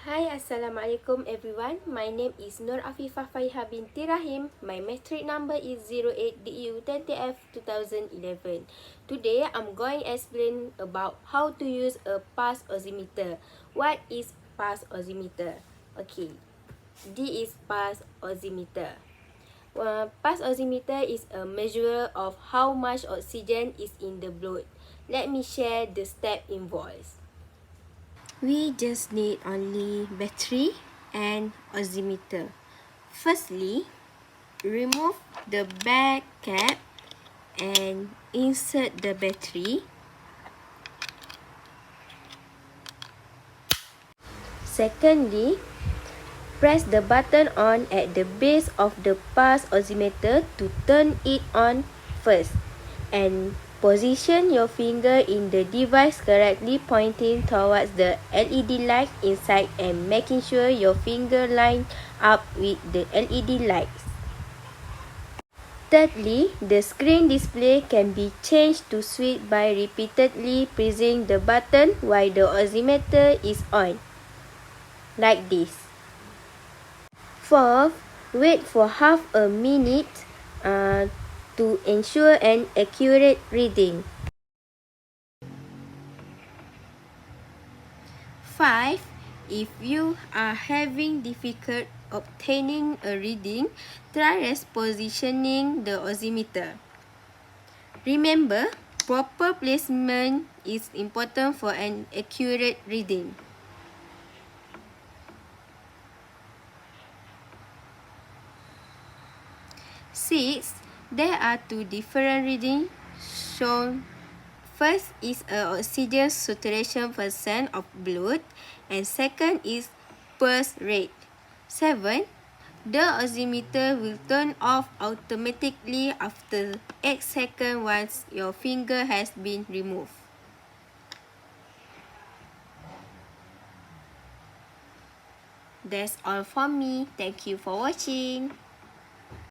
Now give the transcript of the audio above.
Hi, Assalamualaikum everyone. My name is Nur Afifah Faiha binti Rahim. My metric number is 08DU20F2011. Today, I'm going to explain about how to use a pulse oximeter. What is pulse oximeter? Okay, this is pulse oximeter. Pulse oximeter is a measure of how much oxygen is in the blood. Let me share the step involved. We just need only battery and oximeter. Firstly, remove the back cap and insert the battery. Secondly, press the button on at the base of the pulse oximeter to turn it on first, and position your finger in the device correctly, pointing towards the LED light inside and making sure your finger line up with the LED lights. Thirdly, the screen display can be changed to switch by repeatedly pressing the button while the oximeter is on, like this. Fourth, wait for half a minute to ensure an accurate reading. 5. If you are having difficulty obtaining a reading, try repositioning the oximeter. Remember, proper placement is important for an accurate reading. 6. There are two different readings shown. First is oxygen saturation percent of blood, and second is pulse rate. 7. The oximeter will turn off automatically after 8 seconds once your finger has been removed. That's all from me. Thank you for watching.